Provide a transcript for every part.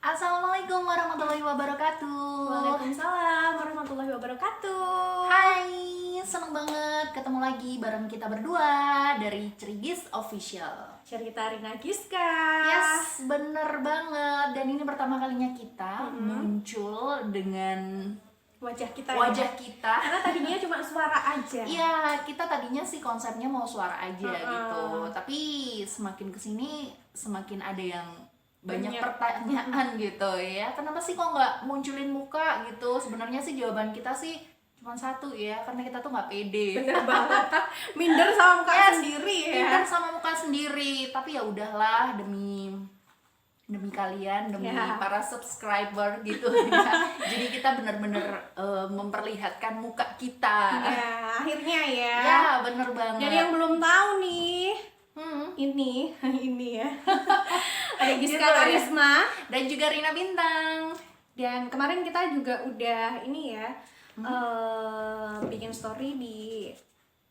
Assalamualaikum warahmatullahi wabarakatuh. Waalaikumsalam warahmatullahi wabarakatuh. Hai, seneng banget ketemu lagi bareng kita berdua dari Cerigis Official. Cerita Rina Giska. Yes, bener banget. Dan ini pertama kalinya kita muncul dengan Wajah kita. wajah ya. kita. Karena tadinya cuma suara aja. Iya, kita tadinya sih konsepnya mau suara aja gitu. Tapi semakin kesini semakin ada yang banyak pertanyaan gitu ya. Kenapa sih kok nggak munculin muka gitu? Sebenarnya sih jawaban kita sih cuma satu ya, karena kita tuh nggak pede. Bener banget. Minder sama muka sendiri ya. Minder sama muka sendiri. Tapi ya udahlah, demi kalian, demi para subscriber gitu ya. Jadi kita bener-bener memperlihatkan muka kita. Ya, akhirnya ya. Ya, bener banget. Jadi yang belum tahu nih, ini ya. Ada Giska Gitu ya. Karisma. Dan juga Rina Bintang. Dan kemarin kita juga udah ini ya, bikin story di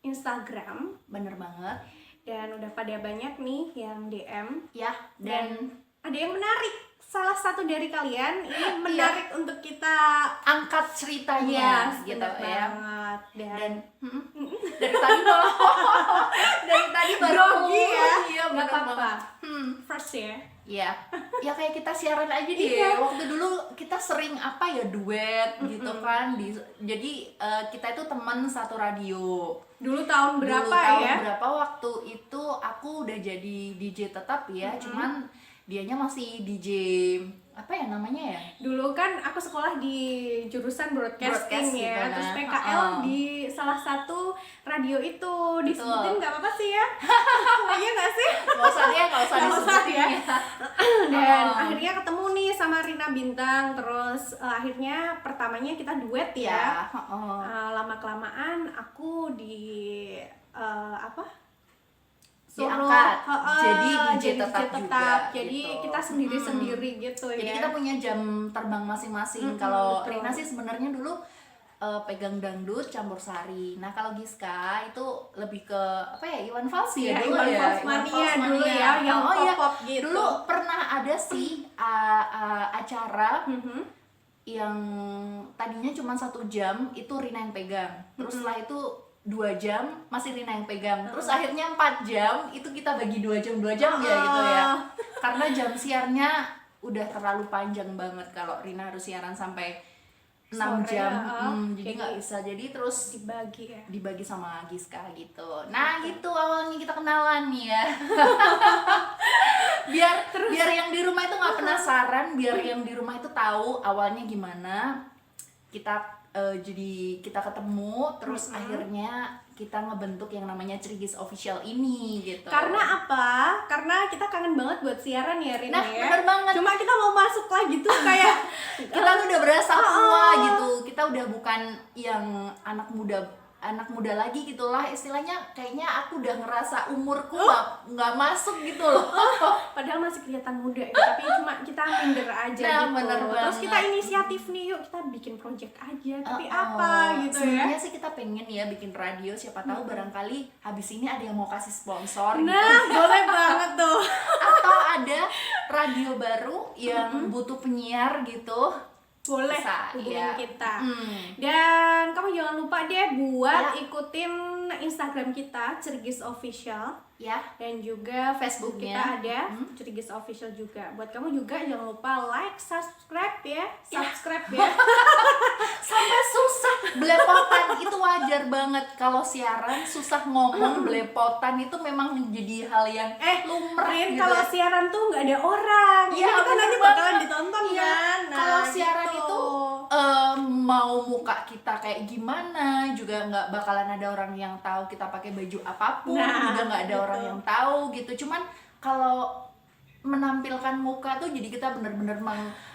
Instagram. Bener banget. Dan udah pada banyak nih yang DM. Ya, dan Ada yang menarik. Salah satu dari kalian ini menarik untuk kita angkat ceritanya gitu bener ya. banget. Dan dari tadi dari tadi baru Grogi ya. Iya, Nggak bener apa-apa. banget. First ya. Iya. Ya kayak kita siaran aja deh. Iya. Waktu dulu kita sering duet gitu kan. Jadi kita itu teman satu radio. Dulu tahun berapa Tahun ya? berapa waktu itu aku udah jadi DJ tetap ya. Cuman dianya masih DJ apa ya namanya ya? Dulu kan aku sekolah di jurusan broadcasting Broadcast ya. gitu, Terus nah. PKL di salah satu radio itu. Disebutin nggak apa-apa sih ya? Iya nggak sih? Nggak usah Nggak usah disebutin ya. ya. Dan akhirnya ketemu nih sama Rina Bintang. Terus akhirnya pertamanya kita duet ya. Lama-kelamaan aku diangkat jadi DJ tetap juga jadi gitu. kita sendiri-sendiri gitu ya. Jadi kita punya jam terbang masing-masing. Kalau betul. Rina sih sebenarnya dulu pegang dangdut campur sari. Nah kalau Giska itu lebih ke apa ya, Iwan Fals ya, Ya, dulu Iwan ya. Fals mania dulu ya, yang pop-pop gitu. Dulu pernah ada sih acara yang tadinya cuma 1 jam itu Rina yang pegang. Terus setelah itu 2 jam masih Rina yang pegang. Terus akhirnya 4 jam itu kita bagi 2 jam ya gitu ya. Karena jam siarnya udah terlalu panjang banget kalau Rina harus siaran sampai 6 Sore, jam. Jadi jadi nggak bisa. Jadi terus dibagi ya. dibagi sama Giska gitu. Nah, gitu awalnya kita kenalan nih ya. biar yang di rumah itu nggak penasaran, biar yang di rumah itu tahu awalnya gimana jadi kita ketemu, terus akhirnya kita ngebentuk yang namanya Cerigis Official ini gitu. Karena apa? Karena kita kangen banget buat siaran ya Rina Nah, ya. bener banget. Cuma kita mau masuk lagi tuh kayak Kita tuh udah berasa tua gitu. Kita udah bukan yang anak muda lagi gitulah istilahnya. Kayaknya aku udah ngerasa umurku nggak masuk gitu loh. padahal masih kelihatan muda ya, tapi cuma kita minder aja Nah, gitu. bener Terus banget. kita inisiatif nih, yuk kita bikin project aja. Tapi apa gitu Sebenarnya ya. sih kita pengen ya bikin radio, siapa tahu barangkali habis ini ada yang mau kasih sponsor gitu. Nah, boleh banget tuh. Atau ada radio baru yang butuh penyiar gitu. Boleh Bisa, hubungin iya. kita. Dan kamu jangan lupa deh buat ikutin Instagram kita Cerigis Official Ya, dan juga Facebook Facebooknya. kita ada Cerigis Official juga. Buat kamu juga jangan lupa like, subscribe ya. Subscribe ya. sampai susah belepotan itu wajar banget kalau siaran susah ngomong, belepotan itu memang menjadi hal yang lumrah Rin, gitu. kalau siaran tuh nggak ada orang. Iya, Ini kan bener nanti bakalan banget. ditonton Iya. kan. Nah, Kalau siaran gitu. itu mau muka kita kayak gimana juga nggak bakalan ada orang yang tahu kita pakai baju apapun, Nah, juga nggak ada gitu. orang yang tahu gitu. Cuman kalau menampilkan muka tuh jadi kita bener-bener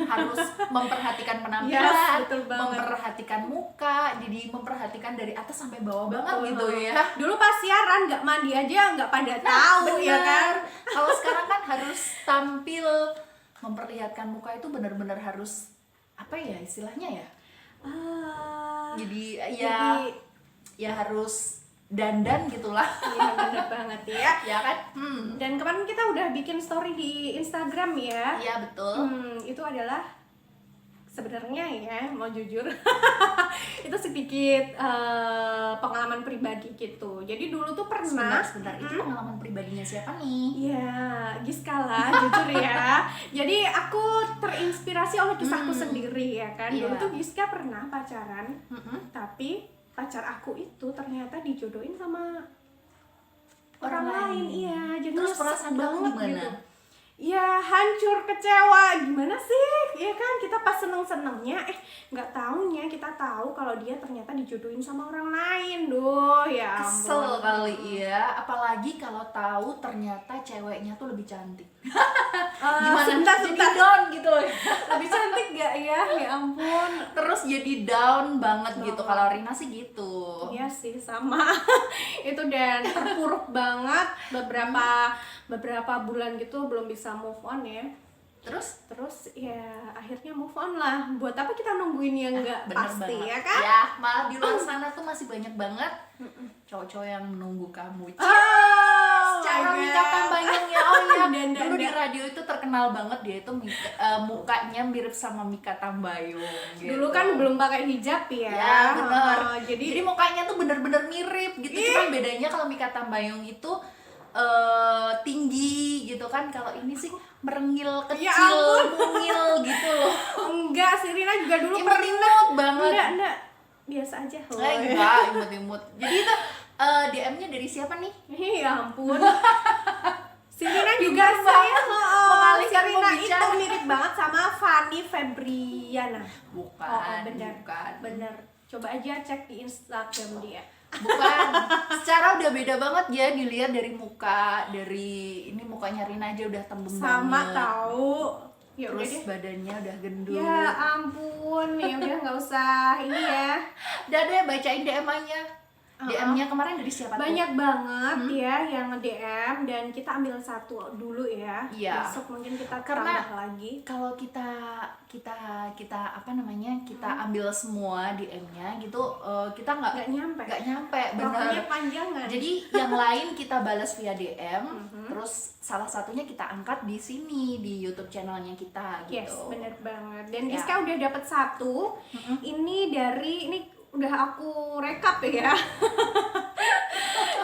harus memperhatikan penampilan, Yes, betul banget. memperhatikan muka, jadi memperhatikan dari atas sampai bawah banget Betul. gitu ya. Dulu pas siaran nggak mandi aja nggak pada tahu ya kan. Kalau sekarang kan harus tampil memperlihatkan muka itu benar-benar harus apa ya istilahnya ya? Jadi ya harus dandan gitulah. Iya bener banget ya. Ya kan? Dan kemarin kita udah bikin story di Instagram ya. Iya betul. Itu adalah sebenarnya ya mau jujur itu sedikit pengalaman pribadi gitu. Jadi dulu tuh pernah. Sebentar, itu pengalaman pribadinya siapa nih? Ya, Giska lah, jujur ya. Jadi aku terinspirasi oleh kisahku sendiri ya kan. Dulu tuh Giska pernah pacaran, tapi pacar aku itu ternyata dijodohin sama orang lain. Iya, jadi terus nyesek perasaan kamu gimana? gitu. Ya hancur, kecewa, gimana sih? Ya kan kita pas seneng-senengnya, nggak taunya kita tahu kalau dia ternyata dijodohin sama orang lain, doh ya. Kesel kali ya, apalagi kalau tahu ternyata ceweknya tuh lebih cantik. Gimana? Jadi down gitu loh. Lebih cantik gak ya? Ya ampun. Terus jadi down banget gitu. Kalau Rina sih gitu. Iya sih sama. Itu dan terpuruk banget beberapa bulan gitu belum bisa move on ya. Terus ya akhirnya move on lah. Buat apa kita nungguin yang nggak pasti banget. Ya kan? Ya malah di luar sana tuh masih banyak banget cowok-cowok yang menunggu kamu. Secara Mika Tambayong ya, dulu di radio itu terkenal banget dia itu mukanya mirip sama Mika Tambayong gitu. Dulu kan belum pakai hijab ya. Ya benar. Jadi mukanya tuh bener-bener mirip gitu. Cuman bedanya kalau Mika Tambayong itu tinggi gitu kan, kalau ini sih merengil kecil, mungil gitu loh. Enggak sih, Rina juga dulu imut banget. Enggak, biasa aja. Enggak, imut-imut. Jadi itu DM-nya dari siapa nih? Ya ampun. Si Rina juga saya mengalihkan si Rina pembicaraan. itu mirip banget sama Fanny Febriana. Bukan. Bener. Coba aja cek di Instagram dia. Bukan, secara udah beda banget ya dilihat dari muka, dari ini mukanya Rina aja udah tembem sama banget. Tahu. Ya Terus udah deh. badannya udah gendut. Ya ampun, ya udah nggak usah ini ya. Udah deh bacain DM-nya. DM-nya kemarin dari siapa tuh? Banyak banget ya yang nge-DM dan kita ambil satu dulu ya. Iya. Besok mungkin kita Karena tambah lagi. Kalau kita apa namanya? Kita ambil semua DM-nya gitu, kita nggak nyampe. Benar. Waktunya panjangan. Jadi yang lain kita balas via DM, terus salah satunya kita angkat di sini di YouTube channelnya kita gitu. Yes, bener banget. Dan Giska udah dapat satu. Ini udah aku rekap ya.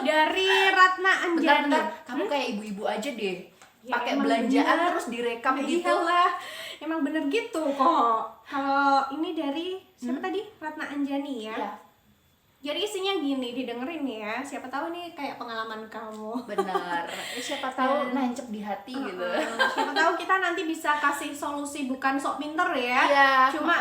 Dari Ratna Anjani. Bentar, kamu kayak ibu-ibu aja deh. Ya, Pakai emang belanjaan bener. terus direkap Ya gitu. iyalah, emang bener gitu kok. Kalau ini dari siapa tadi? Ratna Anjani ya. Ya, Jadi isinya gini, didengerin ya. Siapa tahu nih kayak pengalaman kamu. benar. Siapa tahu nancep di hati gitu. Siapa tahu kita nanti bisa kasih solusi, bukan sok pinter ya. Iya. Cuma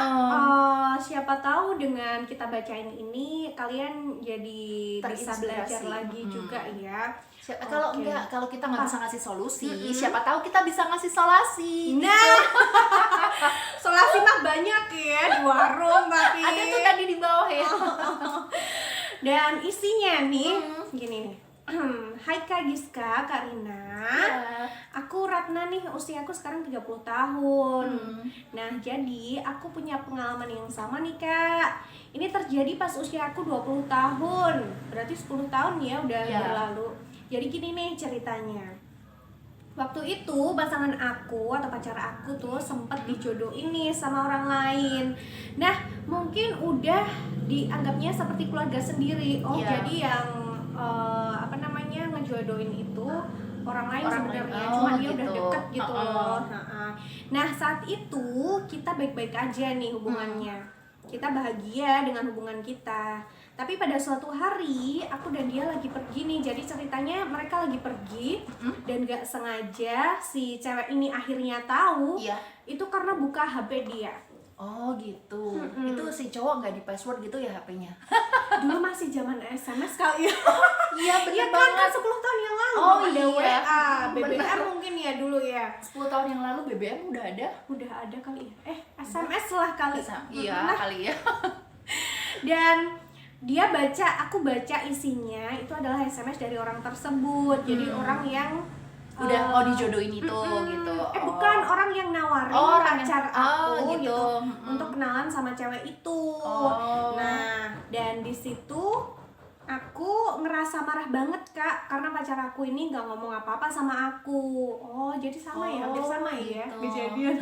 siapa tahu dengan kita bacain ini kalian jadi bisa belajar Terinspirasi. lagi juga ya. Kalau Oke. enggak, kalau kita nggak bisa ngasih solusi, siapa tahu kita bisa ngasih solasi. Nah, solasi mah banyak ya di warung tapi. Ada tuh tadi di bawah ya. Dan isinya nih gini nih. Hai Kak Giska, Kak Rina. Ya. Aku Ratna nih, usiaku sekarang 30 tahun. Nah, jadi aku punya pengalaman yang sama nih Kak. Ini terjadi pas usia aku 20 tahun. Berarti 10 tahun ya udah berlalu. Jadi gini nih ceritanya. Waktu itu pasangan aku atau pacar aku tuh sempet dijodohin nih sama orang lain. Nah, mungkin udah dianggapnya seperti keluarga sendiri. Jadi yang ngejodohin itu orang lain sebenarnya, cuma dia udah deket gitu loh. Nah, saat itu kita baik-baik aja nih hubungannya. Kita bahagia dengan hubungan kita. Tapi pada suatu hari aku dan dia lagi pergi nih. Jadi ceritanya mereka lagi pergi dan gak sengaja si cewek ini akhirnya tahu. Itu karena buka HP dia. Oh gitu. Itu si cowok nggak di password gitu ya HP-nya? Dulu masih zaman SMS kali ya. Iya bener Iya banget. kan 10 tahun yang lalu Oh belum ada iya. WA, BBM Bener. mungkin ya dulu ya. 10 tahun yang lalu BBM udah ada. Udah ada kali ya. SMS lah kali. Iya Nah, kali ya. dan aku baca isinya itu adalah SMS dari orang tersebut. Jadi orang yang Udah mau dijodohin itu gitu. Bukan, orang yang nawarin Oh, orang yang- pacar aku gitu. gitu untuk kenalan sama cewek itu. Oh. Nah, dan di situ aku ngerasa marah banget Kak, karena pacar aku ini nggak ngomong apa-apa sama aku. Oh, jadi sama ya, hampir sama ya gitu. kejadian.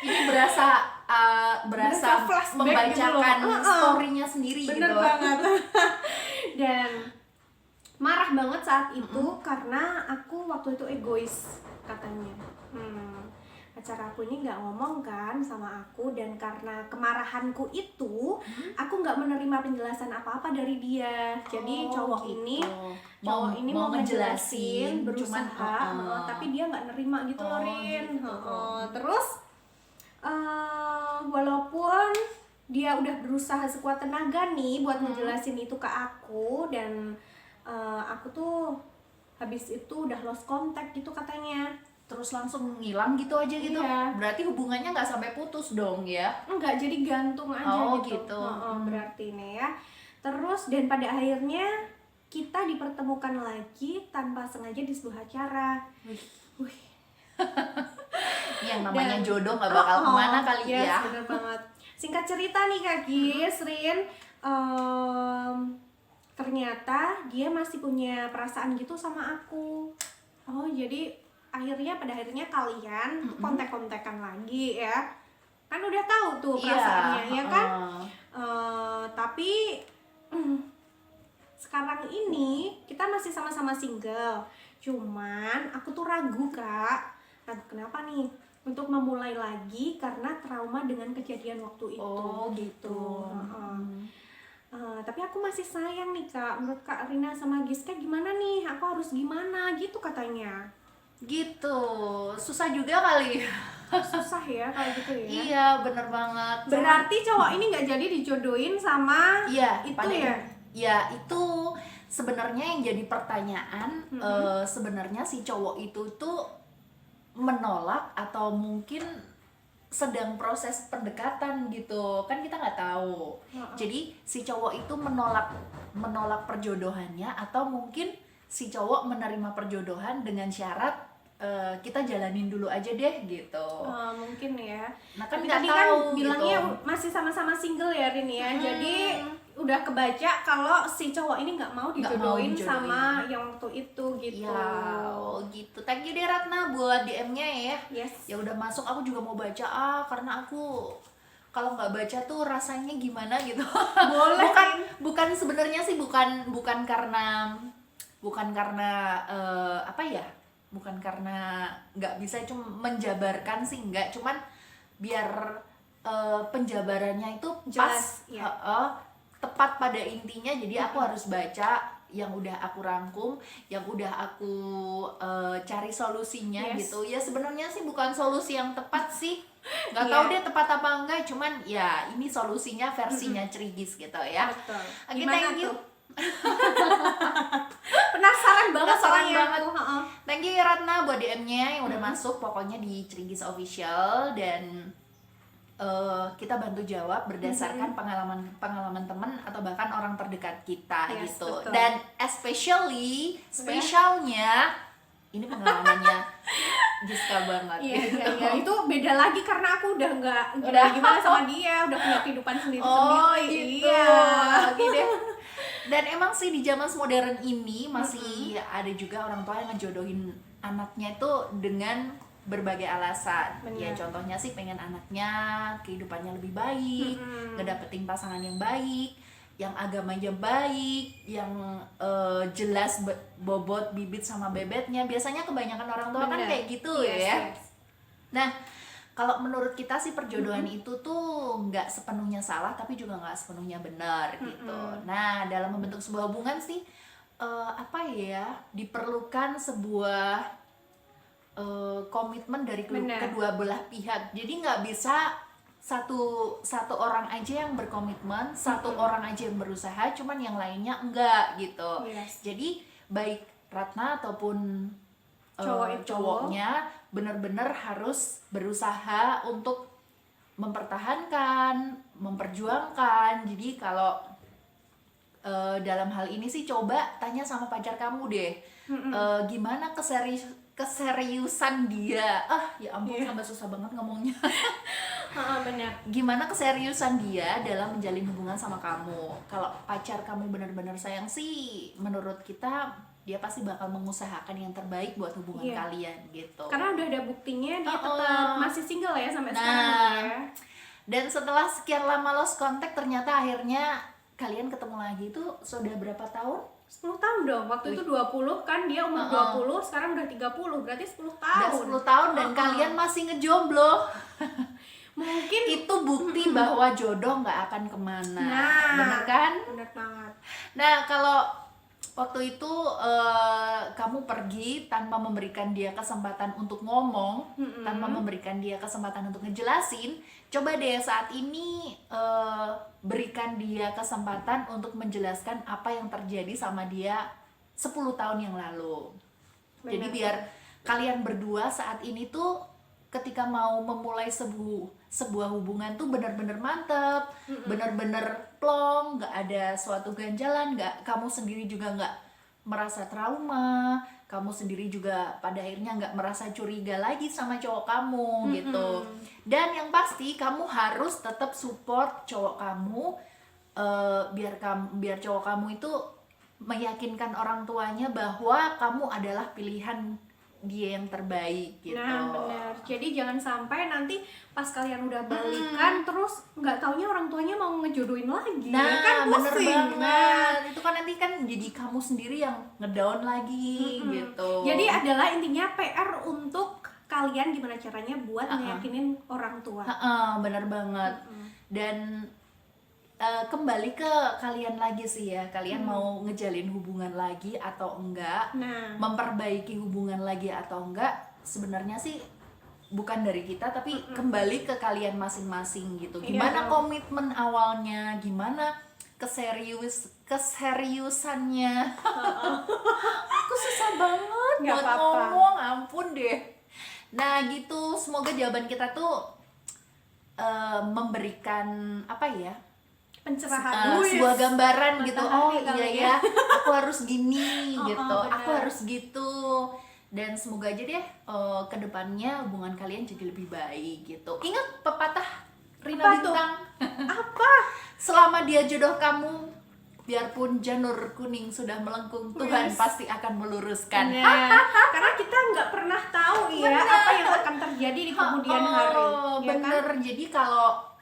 Ini berasa Berasa flashback membacakan gitu loh. story-nya sendiri Bener gitu. banget. Dan marah banget saat itu karena aku waktu itu egois katanya. Pacar aku ini nggak ngomong kan sama aku, dan karena kemarahanku itu aku nggak menerima penjelasan apa-apa dari dia. Jadi cowok gitu. ini mau ngejelasin, cuman berusaha, tapi dia nggak nerima gitu loh, Rin. gitu. Terus walaupun dia udah berusaha sekuat tenaga nih buat ngejelasin itu ke aku, dan aku tuh habis itu udah lost contact gitu katanya. Terus langsung ngilang gitu aja gitu. Iya. Berarti hubungannya nggak sampai putus dong ya? Enggak, jadi gantung aja Oh, gitu. gitu. Berarti nih ya. Terus dan pada akhirnya kita dipertemukan lagi tanpa sengaja di sebuah acara. Wih. Yang namanya Dan- jodoh nggak bakal kemana kali yes, ya. bener banget. Singkat cerita nih Kak Gis, Rin, ternyata dia masih punya perasaan gitu sama aku. Oh, jadi pada akhirnya kalian kontak-kontakan lagi ya. Kan udah tahu tuh perasaannya ya kan? Tapi sekarang ini kita masih sama-sama single. Cuman aku tuh ragu Kak. Ragu kenapa nih? Untuk memulai lagi karena trauma dengan kejadian waktu itu. Oh, gitu. Tapi aku masih sayang nih Kak. Menurut Kak Rina sama Giska gimana nih? Aku harus gimana gitu katanya. Gitu. Susah juga kali. Susah ya kalau gitu ya. Iya, bener banget. Berarti cowok ini nggak jadi dijodohin sama Iya, itu pada ya? Ya, itu sebenarnya yang jadi pertanyaan. Sebenarnya si cowok itu tuh menolak atau mungkin sedang proses pendekatan gitu, kan kita nggak tahu. Jadi si cowok itu menolak perjodohannya, atau mungkin si cowok menerima perjodohan dengan syarat kita jalanin dulu aja deh gitu. Mungkin ya. Nah kan Tapi nggak tadi tahu kan bilangnya gitu. masih sama-sama single ya Rin ya. Jadi udah kebaca kalau si cowok ini nggak mau Nggak dijodohin mau dijodohin. sama yang waktu itu gitu. Ya, gitu. Thank you deh Ratna buat DM-nya ya. Yes. Ya udah masuk, aku juga mau baca karena aku kalau nggak baca tuh rasanya gimana gitu. Boleh. bukan sebenarnya sih bukan karena apa ya? Bukan karena nggak bisa cuma menjabarkan sih, nggak, cuman biar penjabarannya itu Jelas, pas, ya. tepat pada intinya. Jadi aku harus baca yang udah aku rangkum, yang udah aku cari solusinya. Yes. gitu. Ya sebenarnya sih bukan solusi yang tepat sih, nggak Iya. tahu deh tepat apa enggak, cuman ya ini solusinya versinya Cerigis gitu ya. Betul. Oke, Gimana thank you. tuh? Penasaran banget Penasaran soalnya banget. aku. Thank you ya Ratna buat DM-nya yang udah masuk, pokoknya di Cerigis Official, dan kita bantu jawab berdasarkan pengalaman teman atau bahkan orang terdekat kita. Yes, gitu. betul. Dan spesialnya ini pengalamannya Giska banget. Iya, gitu. iya, itu beda lagi karena aku udah nggak Udah. gimana sama dia, udah punya kehidupan sendiri. Gitu. Iya. Oke deh. Dan emang sih di zaman modern ini masih ada juga orang tua yang ngejodohin anaknya itu dengan berbagai alasan. Bener. Ya contohnya sih pengen anaknya kehidupannya lebih baik, ngedapetin pasangan yang baik, yang agamanya baik, yang jelas bobot bibit sama bebetnya. Biasanya kebanyakan orang tua kan Bener. kayak gitu Yes, ya. yes. Nah, kalau menurut kita sih perjodohan itu tuh nggak sepenuhnya salah, tapi juga nggak sepenuhnya benar gitu. Nah, dalam membentuk sebuah hubungan sih apa ya, diperlukan sebuah komitmen dari Benar. kedua belah pihak. Jadi nggak bisa satu orang aja yang berkomitmen, satu orang aja yang berusaha, cuman yang lainnya enggak gitu. Yes. Jadi baik Ratna ataupun Cowok itu. cowoknya benar-benar harus berusaha untuk mempertahankan, memperjuangkan. Jadi kalau dalam hal ini sih coba tanya sama pacar kamu deh, gimana keseriusan dia. Ya ampun, Iya. tambah susah banget ngomongnya. Benar. Gimana keseriusan dia dalam menjalin hubungan sama kamu. Kalau pacar kamu benar-benar sayang sih, menurut kita dia pasti bakal mengusahakan yang terbaik buat hubungan Iya. kalian gitu. Karena udah ada buktinya dia Oh, tetap masih single ya sampai Nah. sekarang ya. Dan setelah sekian lama lost contact, ternyata akhirnya kalian ketemu lagi. Itu sudah berapa tahun? 10 tahun dong. Waktu itu 20 kan, dia umur 20, sekarang udah 30. Berarti 10 Udah tahun. 10 tahun dan kalian masih ngejomblo. Mungkin Itu bukti bahwa jodoh nggak akan kemana. Nah. Bener kan? benar banget. Nah, kalau waktu itu kamu pergi tanpa memberikan dia kesempatan untuk ngomong, tanpa memberikan dia kesempatan untuk ngejelasin, coba deh saat ini berikan dia kesempatan untuk menjelaskan apa yang terjadi sama dia 10 tahun yang lalu. Jadi Benar. biar kalian berdua saat ini tuh ketika mau memulai sebuah hubungan tuh benar-benar mantep, benar-benar plong, nggak ada suatu ganjalan, kamu sendiri juga nggak merasa trauma, kamu sendiri juga pada akhirnya nggak merasa curiga lagi sama cowok kamu gitu. Dan yang pasti kamu harus tetap support cowok kamu, biar cowok kamu itu meyakinkan orang tuanya bahwa kamu adalah pilihan dia yang terbaik gitu. Nah benar. Jadi jangan sampai nanti pas kalian udah balikan terus nggak taunya orang tuanya mau ngejodohin lagi. Nah, Ya kan bener pusing. banget. Itu kan nanti kan jadi kamu sendiri yang ngedown lagi gitu. Jadi adalah intinya PR untuk kalian gimana caranya buat meyakinin orang tua. Bener banget. Dan kembali ke kalian lagi sih ya, kalian mau ngejalin hubungan lagi atau enggak, Nah. memperbaiki hubungan lagi atau enggak, sebenarnya sih bukan dari kita, tapi kembali ke kalian masing-masing gitu. Gimana Iya. komitmen awalnya, gimana keseriusannya. Aku susah banget Nggak buat apa-apa. ngomong, ampun deh. Nah gitu, semoga jawaban kita tuh memberikan apa ya, Pencerahan sebuah gambaran gitu. Oh Matahari kali iya ya. ya, aku harus gini gitu, benar. aku harus gitu. Dan semoga aja deh kedepannya hubungan kalian jadi lebih baik gitu. Ingat pepatah Rina Apa tuh? Bintang, apa? selama dia jodoh kamu, biarpun janur kuning sudah melengkung, Tuhan Yes. pasti akan meluruskan. Nah, karena kita nggak pernah tahu ya apa yang akan terjadi di kemudian hari. Ya kan? Bener. Jadi kalau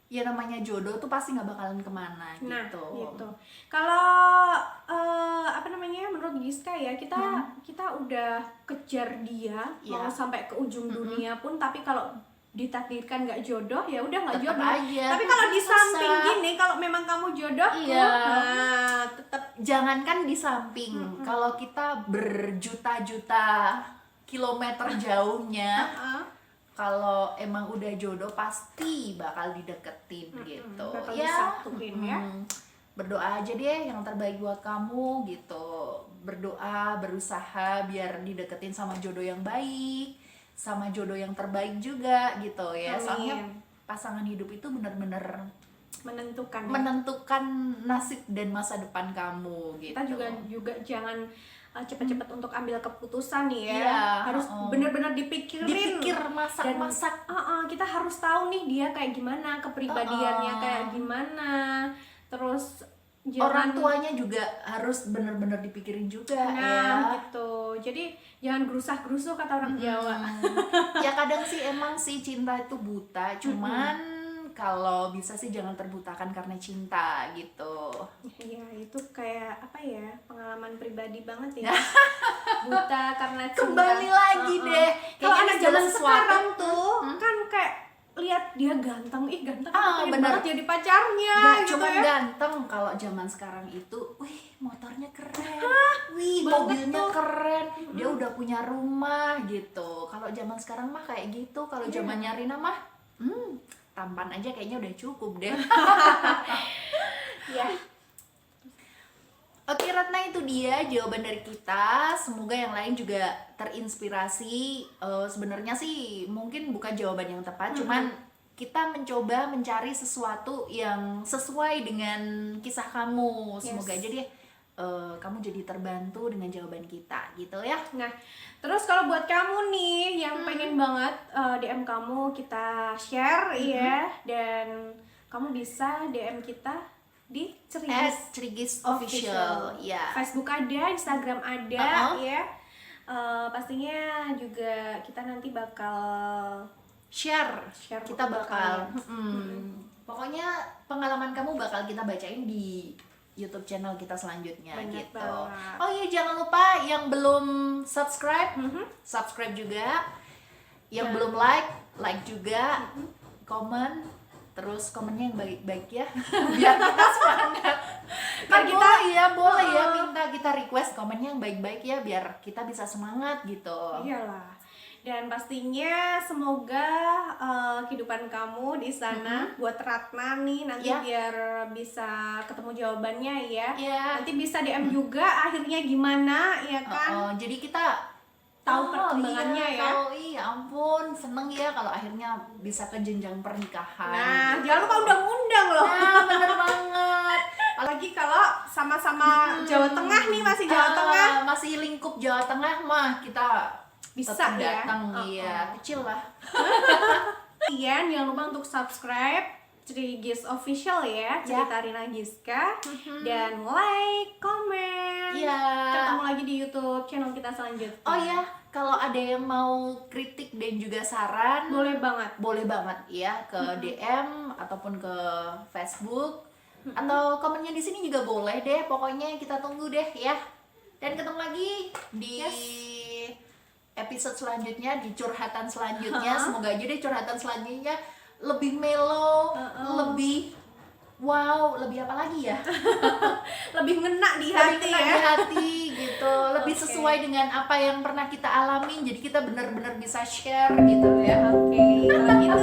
ya namanya jodoh tuh pasti nggak bakalan kemana Nah, gitu. gitu. Kalau apa namanya, menurut Giska ya, kita udah kejar dia Iya. mau sampai ke ujung dunia pun, tapi kalau ditakdirkan nggak jodoh ya udah nggak Tetap jodoh. aja, Tapi kalau di susah. samping gini, kalau memang kamu jodoh, Iya. nah tetap Jangankan di samping, kalau kita berjuta-juta kilometer jauhnya, kalau emang udah jodoh pasti bakal dideketin gitu. bakal Ya, disatuin ya. berdoa aja deh yang terbaik buat kamu gitu. Berdoa, berusaha biar dideketin sama jodoh yang baik, sama jodoh yang terbaik juga gitu ya. Amin. Soalnya pasangan hidup itu benar-benar menentukan. menentukan nasib dan masa depan kamu gitu. Kita juga jangan cepat-cepat untuk ambil keputusan nih ya. Iya, Harus benar-benar dipikirin. dipikir masak-masak. Kita harus tahu nih dia kayak gimana, kepribadiannya kayak gimana. Terus Orang tuanya juga harus benar-benar dipikirin juga nah ya. gitu. Jadi jangan gerusah-gerusuh kata orang Jawa. Ya kadang sih emang sih cinta itu buta, cuman kalau bisa sih jangan terbutakan karena cinta gitu. Iya, itu kayak apa ya, pengalaman pribadi banget ya. Buta karena cinta. Kembali lagi deh. Kalau Kayaknya anak segala zaman sesuatu sekarang tuh kan kayak lihat dia ganteng, ganteng, aku pengen bener. banget jadi pacarnya Gak gitu cuma ya. ganteng, kalau zaman sekarang itu, wih motornya keren, wih banget mobilnya tuh. keren, dia udah punya rumah gitu. Kalau zaman sekarang mah kayak gitu, kalau zamannya Rina mah, tampan aja kayaknya udah cukup deh. Ya. Oke Ratna itu dia jawaban dari kita. Semoga yang lain juga terinspirasi. Sebenarnya sih mungkin bukan jawaban yang tepat, cuman kita mencoba mencari sesuatu yang sesuai dengan kisah kamu. Semoga aja deh kamu jadi terbantu dengan jawaban kita gitu ya. Nah, terus kalau buat kamu nih yang pengen banget DM kamu kita share ya, dan kamu bisa DM kita di @Cerigis Official. Ya. Facebook ada, Instagram ada ya. Pastinya juga kita nanti bakal share kita bakal kalian. pokoknya pengalaman kamu bakal kita bacain di YouTube channel kita selanjutnya. Banyak gitu. banget. Oh iya, jangan lupa yang belum subscribe, subscribe juga. Yang belum like juga. Komen, terus komennya yang baik-baik ya. Biar kita semangat. Kan kita boleh ya minta kita request komennya yang baik-baik ya, biar kita bisa semangat gitu. Iyalah. Dan pastinya semoga kehidupan kamu di sana buat Ratna nih nanti biar bisa ketemu jawabannya ya. Nanti bisa DM juga akhirnya gimana ya kan. Jadi kita tahu perkembangannya ya. Iya ampun, seneng ya kalau akhirnya bisa ke jenjang pernikahan. Nah, jangan lupa undang-undang loh. Nah, bener banget. Apalagi kalau sama-sama Jawa Tengah nih, masih Jawa Tengah. Masih lingkup Jawa Tengah mah kita bisa tetap ya. datang kecil lah. Iya, jangan lupa untuk subscribe Cerigis Official ya, Cerita Rina Giska, dan like, komen. Ketemu lagi di YouTube channel kita selanjutnya. Oh ya, kalau ada yang mau kritik dan juga saran, boleh banget ya ke DM ataupun ke Facebook atau komennya di sini juga boleh deh. Pokoknya kita tunggu deh ya. Dan ketemu lagi di episode selanjutnya, di curhatan selanjutnya. Semoga aja deh curhatan selanjutnya lebih mellow, lebih wow, lebih apa lagi ya? Lebih ngena di hati di hati gitu, lebih sesuai dengan apa yang pernah kita alamin. Jadi kita benar-benar bisa share gitu ya. Kalau gitu